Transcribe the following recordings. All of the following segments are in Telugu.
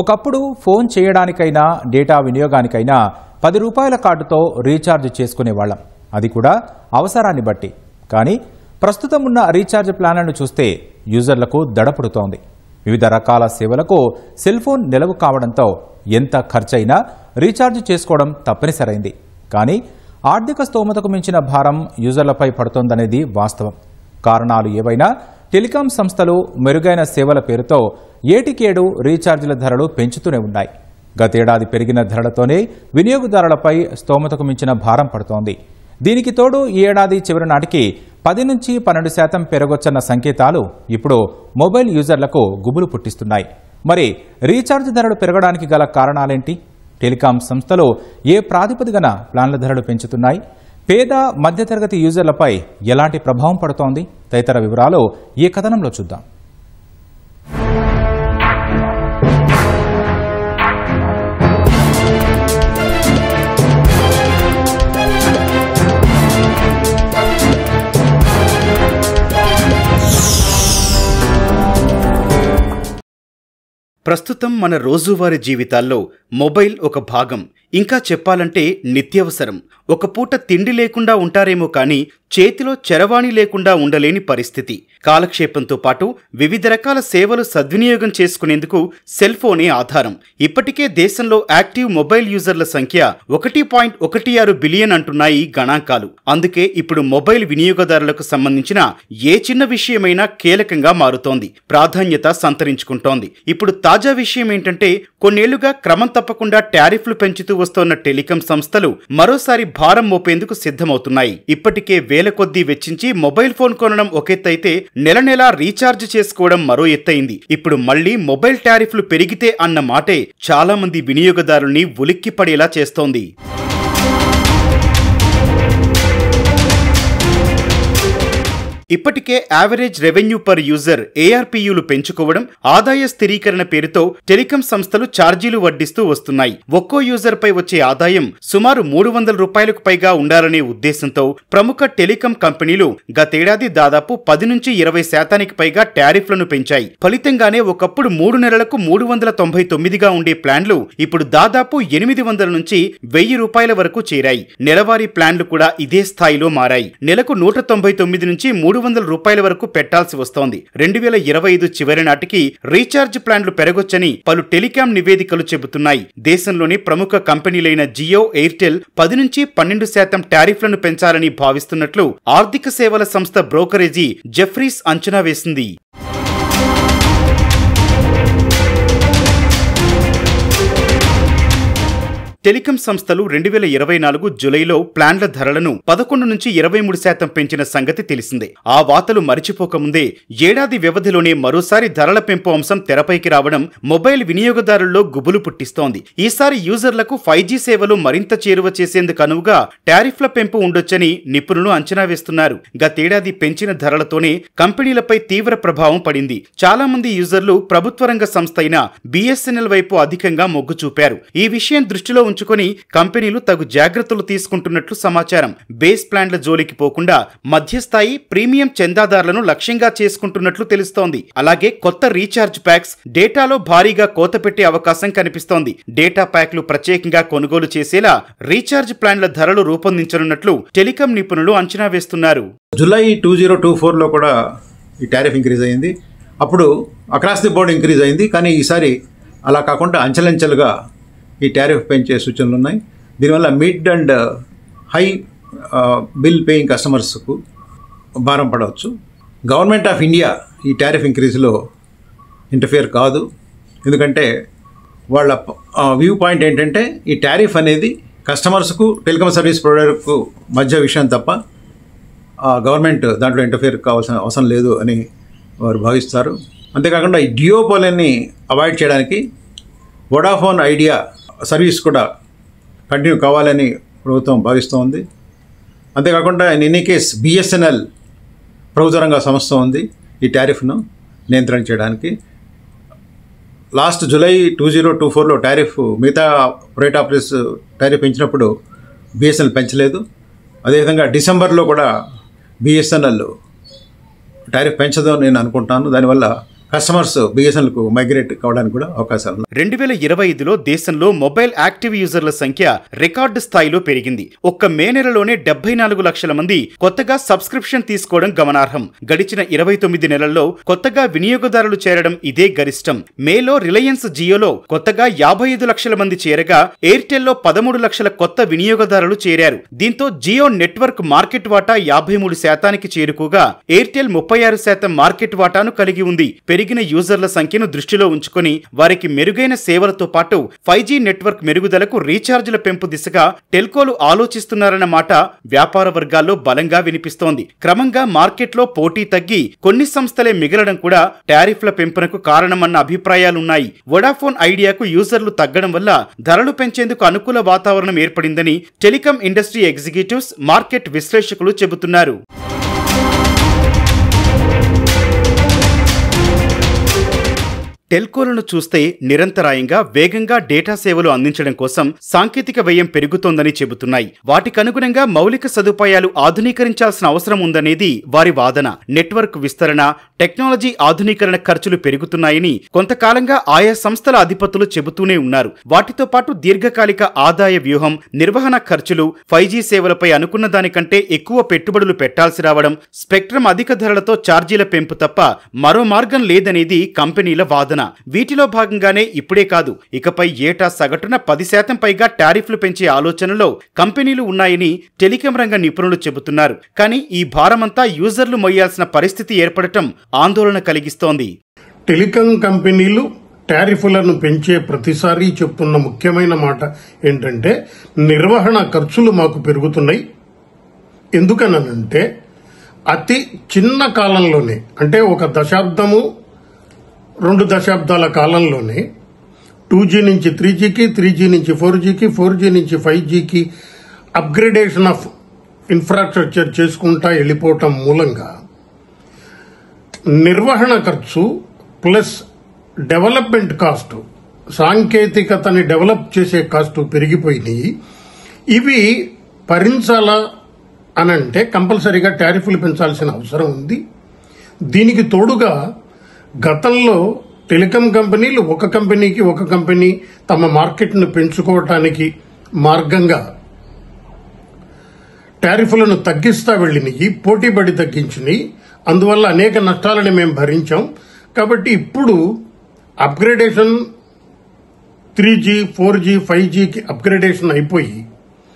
ఒకప్పుడు ఫోన్ చేయడానికైనా డేటా వినియోగానికైనా 10 రూపాయల కార్డుతో రీఛార్జ్ చేసుకునేవాళ్లం. అది కూడా అవసరాన్ని బట్టి. కానీ ప్రస్తుతం ఉన్న రీఛార్జ్ ప్లాన్లను చూస్తే యూజర్లకు దడపుడుతోంది. వివిధ రకాల సేవలకు సెల్ ఫోన్ నిలవు కావడంతో ఎంత ఖర్చైనా రీఛార్జ్ చేసుకోవడం తప్పనిసరైంది. కానీ ఆర్థిక స్తోమతకు మించిన భారం యూజర్లపై పడుతోందనేది వాస్తవం. కారణాలు ఏవైనా టెలికాం సంస్థలు మెరుగైన సేవల పేరుతో ఏటికేడు రీఛార్జీల ధరలు పెంచుతూనే ఉన్నాయి. గతేడాది పెరిగిన ధరలతోనే వినియోగదారులపై స్తోమతకు మించిన భారం పడుతోంది. దీనికి తోడు ఈ ఏడాది చివరి నాటికి 10 నుంచి 12% పెరగొచ్చన్న సంకేతాలు ఇప్పుడు మొబైల్ యూజర్లకు గుబులు పుట్టిస్తున్నాయి. మరి రీఛార్జ్ ధరలు పెరగడానికి గల కారణాలేంటి? టెలికాం సంస్థలు ఏ ప్రాతిపదికన ప్లాన్ల ధరలు పెంచుతున్నాయి? పేద మధ్యతరగతి యూజర్లపై ఎలాంటి ప్రభావం పడుతోంది? తదితర వివరాలు ఈ కథనంలో చూద్దాం. ప్రస్తుతం మన రోజువారీ జీవితాల్లో మొబైల్ ఒక భాగం. ఇంకా చెప్పాలంటే నిత్యవసరం. ఒక పూట తిండి లేకుండా ఉంటారేమో కానీ చేతిలో చరవాణి లేకుండా ఉండలేని పరిస్థితి. కాలక్షేపంతో పాటు వివిధ రకాల సేవలు సద్వినియోగం చేసుకునేందుకు సెల్ ఫోనే ఆధారం. ఇప్పటికే దేశంలో యాక్టివ్ మొబైల్ యూజర్ల సంఖ్య 1.16 బిలియన్ అంటున్నాయి గణాంకాలు. అందుకే ఇప్పుడు మొబైల్ వినియోగదారులకు సంబంధించిన ఏ చిన్న విషయమైనా కీలకంగా మారుతోంది, ప్రాధాన్యత సంతరించుకుంటోంది. ఇప్పుడు తాజా విషయం ఏంటంటే, కొన్నేళ్లుగా క్రమం తప్పకుండా టారిఫ్లు పెంచుతూ వస్తోన్న టెలికాం సంస్థలు మరోసారి భారం మోపేందుకు సిద్ధమవుతున్నాయి. ఇప్పటికే వేల కొద్దీ వెచ్చించి మొబైల్ ఫోన్ కొనడం ఒక ఎత్తైతే నెల నెలా రీఛార్జ్ చేసుకోవడం మరో ఎత్తైంది. ఇప్పుడు మళ్లీ మొబైల్ టారిఫ్లు పెరిగితే అన్న మాటే చాలా మంది వినియోగదారుల్ని ఉలిక్కిపడేలా చేస్తోంది. ఇప్పటికే యావరేజ్ రెవెన్యూ పర్ యూజర్ ARPUలు పెంచుకోవడం, ఆదాయ స్థిరీకరణ పేరుతో టెలికాం సంస్థలు ఛార్జీలు వడ్డిస్తూ వస్తున్నాయి. ఒక్కో యూజర్ పై వచ్చే ఆదాయం సుమారు 300 రూపాయలకు పైగా ఉండాలనే ఉద్దేశంతో ప్రముఖ టెలికాం కంపెనీలు గతేడాది దాదాపు 10 నుంచి 20% పైగా టారిఫ్లను పెంచాయి. ఫలితంగానే ఒకప్పుడు 3 నెలలకు 399గా ఉండే ప్లాన్లు ఇప్పుడు దాదాపు 800 నుంచి 1000 రూపాయల వరకు చేరాయి. నెలవారీ ప్లాన్లు కూడా ఇదే స్థాయిలో మారాయి. నెలకు 199 నుంచి 300 రూపాయల వరకు పెట్టాల్సి వస్తోంది. 2025 చివరి నాటికి రీఛార్జ్ ప్లాన్లు పెరగొచ్చని పలు టెలికాం నివేదికలు చెబుతున్నాయి. దేశంలోని ప్రముఖ కంపెనీలైన జియో, ఎయిర్టెల్ 10 నుంచి 12% టారిఫ్లను పెంచాలని భావిస్తున్నట్లు ఆర్థిక సేవల సంస్థ బ్రోకరేజీ జెఫ్రీస్ అంచనా వేసింది. టెలికాం సంస్థలు 2024 జూలైలో ప్లాన్ల ధరలను 11 నుంచి 23% పెంచిన సంగతి తెలిసిందే. ఆ వార్తలు మరిచిపోకముందే ఏడాది వ్యవధిలోనే మరోసారి ధరల పెంపు అంశం తెరపైకి రావడం మొబైల్ వినియోగదారుల్లో గుబులు పుట్టిస్తోంది. ఈసారి యూజర్లకు 5G సేవలు మరింత చేరువ చేసేందుకు అనువుగా టారిఫ్ల పెంపు ఉండొచ్చని నిపుణులు అంచనా వేస్తున్నారు. గతేడాది పెంచిన ధరలతోనే కంపెనీలపై తీవ్ర ప్రభావం పడింది. చాలా మంది యూజర్లు ప్రభుత్వ రంగ సంస్థ అయిన BSNL వైపు అధికంగా మొగ్గు చూపారు. ఈ విషయం దృష్టిలో ఉంచుకొని కంపెనీలు తగు జాగ్రత్తలు తీసుకుంటున్నట్లు సమాచారం. బేస్ ప్లాన్ల జోలికి పోకుండా మధ్యస్థాయి, ప్రీమియం చందాదారులను లక్ష్యంగా చేసుకుంటున్నట్లు తెలుస్తోంది. అలాగే కొత్త రీఛార్జ్ ప్యాక్స్, డేటాలో భారీగా కోత పెట్టే అవకాశం కనిపిస్తోంది. డేటా ప్యాక్లు ప్రత్యేకంగా కొనుగోలు చేసేలా రీఛార్జ్ ప్లాన్ల ధరలు రూపొందించనున్నట్లు టెలికాం నిపుణులు అంచనా వేస్తున్నారు. జూలై 2024లో కూడా ఈ టారిఫ్ ఇంక్రీజ్ అయింది. అప్పుడు అక్రాస్ ది బోర్డ్ ఇంక్రీజ్ అయింది. కానీ ఈసారి అలా కాకుండా అంచెలంచెలుగా ఈ టారిఫ్ పెంచే సూచనలు ఉన్నాయి. దీనివల్ల mid and high bill paying కస్టమర్స్కు భారం పడవచ్చు. గవర్నమెంట్ ఆఫ్ ఇండియా ఈ టారిఫ్ ఇంక్రీజ్లో ఇంటర్ఫియర్ కాదు. ఎందుకంటే వాళ్ళ వ్యూ పాయింట్ ఏంటంటే, ఈ టారిఫ్ అనేది కస్టమర్స్కు, టెలికాం సర్వీస్ ప్రొవైడర్కు మధ్య విషయం తప్ప గవర్నమెంట్ దాంట్లో ఇంటర్ఫియర్ కావాల్సిన అవసరం లేదు అని వారు భావిస్తారు. అంతేకాకుండా ఈ డియోపోలిని అవాయిడ్ చేయడానికి వోడాఫోన్ ఐడియా సర్వీస్ కూడా కంటిన్యూ కావాలని ప్రభుత్వం భావిస్తోంది. అంతేకాకుండా ఇన్ ఎనీ కేస్ BSNL ప్రభుత్వ రంగ సంస్థ ఉంది ఈ టారిఫ్ను నియంత్రణ చేయడానికి. లాస్ట్ జూలై 2024లో టారిఫ్ మిగతా ప్రైవేట్ ఆపరేటర్స్ టారిఫ్ పెంచినప్పుడు BSNL పెంచలేదు. అదేవిధంగా డిసెంబర్లో కూడా BSNL టారిఫ్ పెంచదు నేను అనుకుంటాను. దానివల్ల కస్టమర్స్ బిఎస్ఎన్ఎల్కు మైగ్రేట్ కావడానికి కూడా అవకాశాలు ఉన్నాయి. 2025లో దేశంలో మొబైల్ యాక్టివ్ యూజర్ల సంఖ్య రికార్డు స్థాయిలో పెరిగింది. ఒక్క మే నెలలోనే 74 లక్షల మంది కొత్తగా సబ్స్క్రిప్షన్ తీసుకోవడం గమనార్హం. గడిచిన 29 నెలల్లో కొత్తగా వినియోగదారులు చేరడం ఇదే గరిష్టం. మేలో రిలయన్స్ జియోలో కొత్తగా 55 లక్షల మంది చేరగా ఎయిర్టెల్లో 13 లక్షల కొత్త వినియోగదారులు చేరారు. దీంతో జియో నెట్వర్క్ మార్కెట్ వాటా 53% చేరుకోగా ఎయిర్టెల్ 36% మార్కెట్ వాటాను కలిగి ఉంది. పెరిగిన యూజర్ల సంఖ్యను దృష్టిలో ఉంచుకొని వారికి మెరుగైన సేవలతో పాటు 5G నెట్వర్క్ మెరుగుదలకు రీఛార్జీల పెంపు దిశగా టెల్కోలు ఆలోచిస్తున్నారన్న మాట వ్యాపార వర్గాల్లో బలంగా వినిపిస్తోంది. క్రమంగా మార్కెట్లో పోటీ తగ్గి కొన్ని సంస్థలే మిగలడం కూడా టారిఫ్ల పెంపునకు కారణమన్న అభిప్రాయాలున్నాయి. వొడాఫోన్ ఐడియాకు యూజర్లు తగ్గడం వల్ల ధరలు పెంచేందుకు అనుకూల వాతావరణం ఏర్పడిందని టెలికాం ఇండస్ట్రీ ఎగ్జిక్యూటివ్స్, మార్కెట్ విశ్లేషకులు చెబుతున్నారు. టెల్కోలను చూస్తే నిరంతరాయంగా వేగంగా డేటా సేవలు అందించడం కోసం సాంకేతిక వ్యయం పెరుగుతోందని చెబుతున్నాయి. వాటికనుగుణంగా మౌలిక సదుపాయాలు ఆధునీకరించాల్సిన అవసరం ఉందనేది వారి వాదన. నెట్వర్క్ విస్తరణ, టెక్నాలజీ ఆధునీకరణ ఖర్చులు పెరుగుతున్నాయని కొంతకాలంగా ఆయా సంస్థల అధిపతులు చెబుతూనే ఉన్నారు. వాటితో పాటు దీర్ఘకాలిక ఆదాయ వ్యూహం, నిర్వహణ ఖర్చులు, 5G సేవలపై అనుకున్న దానికంటే ఎక్కువ పెట్టుబడులు పెట్టాల్సి రావడం, స్పెక్ట్రమ్ అధిక ధరలతో ఛార్జీల పెంపు తప్ప మరో మార్గం లేదనేది కంపెనీల వాదన. వీటిలో భాగంగానే ఇప్పుడే కాదు, ఇకపై ఏటా సగటున 10% పైగా టారిఫ్లు పెంచే ఆలోచనలో కంపెనీలు ఉన్నాయని టెలికాం రంగ నిపుణులు చెబుతున్నారు. కానీ ఈ భారమంతా యూజర్లు మొయ్యాల్సిన పరిస్థితి ఏర్పడటం ఆందోళన కలిగిస్తోంది. టెలికాం కంపెనీలు టారిఫ్లను పెంచే ప్రతిసారి చెప్తున్న ముఖ్యమైన మాట ఏంటంటే నిర్వహణ ఖర్చులు మాకు పెరుగుతున్నాయి. ఎందుకనంటే అతి చిన్న కాలంలోనే, అంటే ఒక దశాబ్దము 2 దశాబ్దాల కాలంలోనే 2G నుంచి 3Gకి, 3G నుంచి 4Gకి, 4G నుంచి 5Gకి అప్గ్రేడేషన్ ఆఫ్ ఇన్ఫ్రాస్ట్రక్చర్ చేసుకుంటా వెళ్ళిపోవటం మూలంగా నిర్వహణ ఖర్చు ప్లస్ డెవలప్మెంట్ కాస్ట్, సాంకేతికతని డెవలప్ చేసే కాస్ట్ పెరిగిపోయినాయి. ఇవి భరించాలా అనంటే కంపల్సరీగా టారిఫ్లు పెంచాల్సిన అవసరం ఉంది. దీనికి తోడుగా గతంలో టెలికాం కంపెనీలు ఒక కంపెనీ తమ మార్కెట్ను పెంచుకోవటానికి మార్గంగా టారిఫ్లను తగ్గిస్తా వెళ్ళినాయి, పోటీపడి తగ్గించినాయి. అందువల్ల అనేక నష్టాలను మేము భరించాం. కాబట్టి ఇప్పుడు అప్గ్రేడేషన్ 3G, 4G, 5Gకి అప్గ్రేడేషన్ అయిపోయి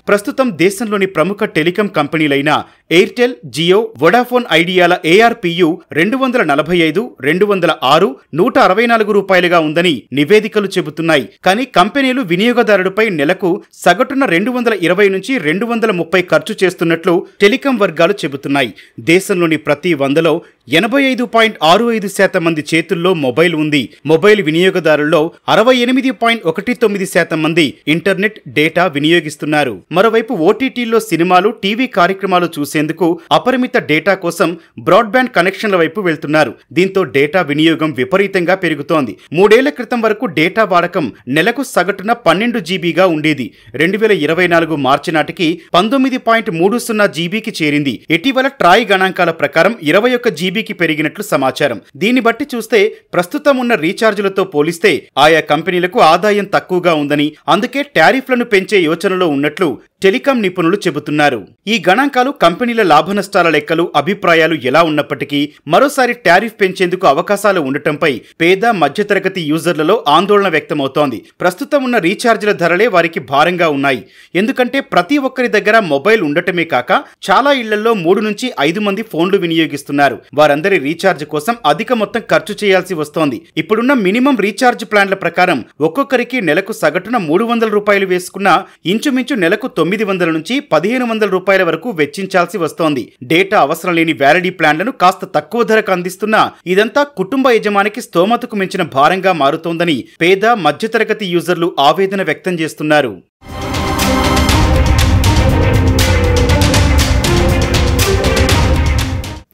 ప్రస్తుతం దేశంలోని ప్రముఖ టెలికాం కంపెనీలైన ఎయిర్టెల్, జియో, వొడాఫోన్ ఐడియాల ARPU 245, 206, 164 రూపాయలుగా ఉందని నివేదికలు చెబుతున్నాయి. కానీ కంపెనీలు వినియోగదారుడిపై నెలకు సగటున 220 నుంచి 230 ఖర్చు చేస్తున్నట్లు టెలికాం వర్గాలు చెబుతున్నాయి. దేశంలోని ప్రతి 100లో 85.65% మంది చేతుల్లో మొబైల్ ఉంది. మొబైల్ వినియోగదారుల్లో 68.19% మంది ఇంటర్నెట్, డేటా వినియోగిస్తున్నారు. మరోవైపు ఓటీటీల్లో సినిమాలు, టీవీ కార్యక్రమాలు చూసేందుకు అపరిమిత డేటా కోసం బ్రాడ్బ్యాండ్ కనెక్షన్ల వైపు వెళ్తున్నారు. దీంతో డేటా వినియోగం విపరీతంగా పెరుగుతోంది. 3 ఏళ్ల క్రితం వరకు డేటా వాడకం నెలకు సగటున 12 జీబీగా ఉండేది. 2024 మార్చి నాటికి 19.30 జీబీకి చేరింది. ఇటీవల ట్రాయ్ గణాంకాల ప్రకారం 21 జీబీకి పెరిగినట్లు సమాచారం. దీన్ని బట్టి చూస్తే ప్రస్తుతం ఉన్న రీఛార్జీలతో పోలిస్తే ఆయా కంపెనీలకు ఆదాయం తక్కువగా ఉందని, అందుకే టారిఫ్లను పెంచే యోచనలో ఉన్నట్లు టెలికాం నిపుణులు చెబుతున్నారు. ఈ గణాంకాలు కంపెనీల లాభనష్టాల లెక్కలు, అభిప్రాయాలు ఎలా ఉన్నప్పటికీ మరోసారి టారిఫ్ పెంచేందుకు అవకాశాలు ఉండటంపై పేద, మధ్యతరగతి యూజర్లలో ఆందోళన వ్యక్తమవుతోంది. ప్రస్తుతం ఉన్న రీఛార్జీల ధరలే వారికి భారంగా ఉన్నాయి. ఎందుకంటే ప్రతి ఒక్కరి దగ్గర మొబైల్ ఉండటమే కాక చాలా ఇళ్లలో 3 నుంచి 5 మంది ఫోన్లు వినియోగిస్తున్నారు. వారందరి రీఛార్జ్ కోసం అధిక మొత్తం ఖర్చు చేయాల్సి వస్తోంది. ఇప్పుడున్న మినిమం రీఛార్జ్ ప్లాన్ల ప్రకారం ఒక్కొక్కరికి నెలకు సగటున 300 రూపాయలు వేసుకున్నా ఇంచుమించు నెలకు 900 నుంచి 1500 రూపాయల వరకు వెచ్చించాల్సి వస్తోంది. డేటా అవసరం లేని వ్యాలిడీ ప్లాన్లను కాస్త తక్కువ ధరకు అందిస్తున్నా ఇదంతా కుటుంబ యజమానికి స్తోమతకు మించిన భారంగా మారుతోందని పేద, మధ్యతరగతి యూజర్లు ఆవేదన వ్యక్తం చేస్తున్నారు.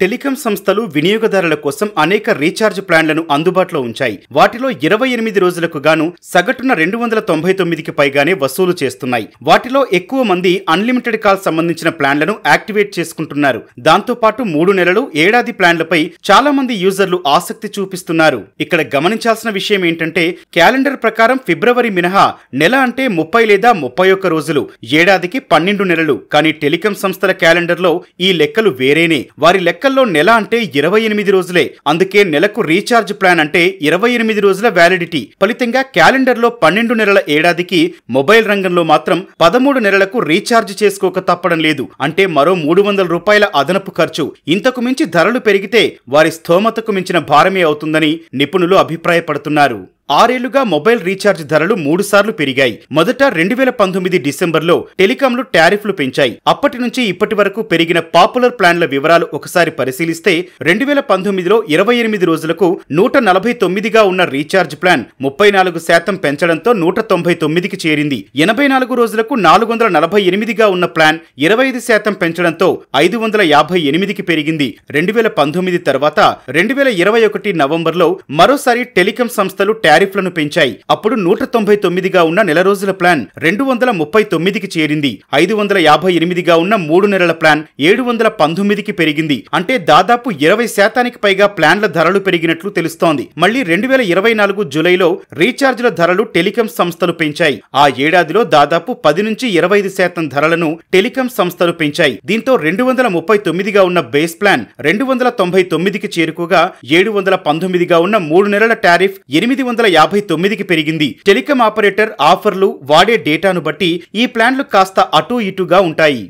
టెలికాం సంస్థలు వినియోగదారుల కోసం అనేక రీఛార్జ్ ప్లాన్లను అందుబాటులో ఉంచాయి. వాటిలో 28 రోజులకు గాను సగటున 299కి పైగానే వసూలు చేస్తున్నాయి. వాటిలో ఎక్కువ మంది అన్లిమిటెడ్ కాల్ సంబంధించిన ప్లాన్లను యాక్టివేట్ చేసుకుంటున్నారు. దాంతో పాటు 3 నెలలు, ఏడాది ప్లాన్లపై చాలా మంది యూజర్లు ఆసక్తి చూపిస్తున్నారు. ఇక్కడ గమనించాల్సిన విషయం ఏంటంటే క్యాలెండర్ ప్రకారం ఫిబ్రవరి మినహా నెల అంటే 30 లేదా 31 రోజులు, ఏడాదికి 12 నెలలు. కానీ టెలికాం సంస్థల క్యాలెండర్లో ఈ లెక్కలు వేరేనే. వారి లెక్కల్లో నెల అంటే 28 రోజులే. అందుకే నెలకు రీఛార్జ్ ప్లాన్ అంటే 28 రోజుల వ్యాలిడిటీ. ఫలితంగా క్యాలెండర్లో 12 నెలల ఏడాదికి, మొబైల్ రంగంలో మాత్రం 13 నెలలకు రీఛార్జ్ చేసుకోక తప్పడం లేదు. అంటే మరో 300 రూపాయల అదనపు ఖర్చు. ఇంతకు మించి ధరలు పెరిగితే వారి స్థోమతకు మించిన భారమే అవుతుందని నిపుణులు అభిప్రాయపడుతున్నారు. 6 ఏళ్లుగా మొబైల్ రీఛార్జ్ ధరలు 3 సార్లు పెరిగాయి. మొదట 2019 డిసెంబర్లో టెలికాంలు టారిఫ్లు పెంచాయి. అప్పటి నుంచి ఇప్పటి వరకు పెరిగిన పాపులర్ ప్లాన్ల వివరాలు ఒకసారి పరిశీలిస్తే 2019లో 28 రోజులకు 149గా ఉన్న రీఛార్జ్ ప్లాన్ 34% పెంచడంతో 199కి చేరింది. 84 రోజులకు 448గా ఉన్న ప్లాన్ 25% పెంచడంతో 558కి పెరిగింది. 2019 తర్వాత 2021 నవంబర్లో మరోసారి టెలికాం సంస్థలు టారిఫ్లను పెంచాయి. అప్పుడు 199గా ఉన్న నెల రోజుల ప్లాన్ 239కి చేరింది. 558గా ఉన్న 3 నెలల ప్లాన్ 719కి పెరిగింది. అంటే దాదాపు 20% పైగా ప్లాన్ల ధరలు పెరిగినట్లు తెలుస్తోంది. మళ్లీ 2024 జూలైలో రీఛార్జ్ల ధరలు టెలికాం సంస్థలు పెంచాయి. ఆ ఏడాదిలో దాదాపు 10 నుంచి 25% ధరలను టెలికాం సంస్థలు పెంచాయి. దీంతో 239గా ఉన్న బేస్ ప్లాన్ 299కి చేరుకోగా 719గా ఉన్న 3 నెలల టారిఫ్ 859కి పెరిగింది. టెలికాం ఆపరేటర్ ఆఫర్లు, వాడే డేటాను బట్టి ఈ ప్లాన్లు కాస్త అటూ ఇటూగా ఉంటాయి.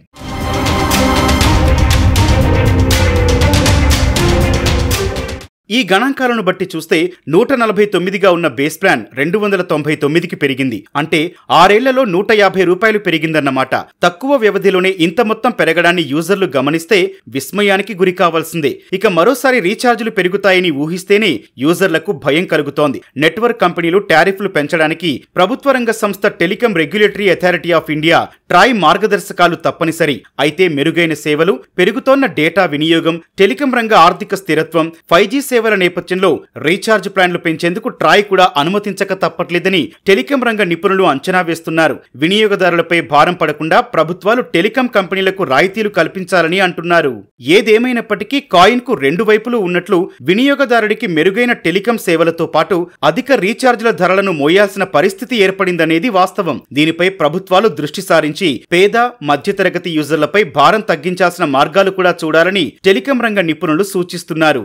ఈ గణాంకాలను బట్టి చూస్తే 149గా ఉన్న బేస్ ప్లాన్ 299కి పెరిగింది. అంటే 6 ఏళ్లలో 150 రూపాయలు పెరిగిందన్నమాట. తక్కువ వ్యవధిలోనే ఇంత మొత్తం పెరగడాన్ని యూజర్లు గమనిస్తే విస్మయానికి గురి కావాల్సిందే. ఇక మరోసారి రీఛార్జీలు పెరుగుతాయని ఊహిస్తేనే యూజర్లకు భయం కలుగుతోంది. నెట్వర్క్ కంపెనీలు టారిఫ్లు పెంచడానికి ప్రభుత్వ రంగ సంస్థ telecom regulatory authority of India Troy మార్గదర్శకాలు తప్పనిసరి. అయితే మెరుగైన సేవలు, పెరుగుతోన్న డేటా వినియోగం, టెలికాం రంగ ఆర్థిక స్థిరత్వం, 5G సేవల నేపథ్యంలో రీఛార్జ్ ప్లాన్లు పెంచేందుకు ట్రాయ్ కూడా అనుమతించక తప్పట్లేదని టెలికాం రంగ నిపుణులు అంచనా వేస్తున్నారు. వినియోగదారులపై భారం పడకుండా ప్రభుత్వాలు టెలికాం కంపెనీలకు రాయితీలు కల్పించాలని అంటున్నారు. ఏదేమైనప్పటికీ కాయిన్ కు 2 వైపులు ఉన్నట్లు వినియోగదారుడికి మెరుగైన టెలికాం సేవలతో పాటు అధిక రీఛార్జ్ల ధరలను మోయాల్సిన పరిస్థితి ఏర్పడిందనేది వాస్తవం. దీనిపై ప్రభుత్వాలు దృష్టి సారించి పేద, మధ్యతరగతి యూజర్లపై భారం తగ్గించాల్సిన మార్గాలు కూడా చూడాలని టెలికాం రంగ నిపుణులు సూచిస్తున్నారు.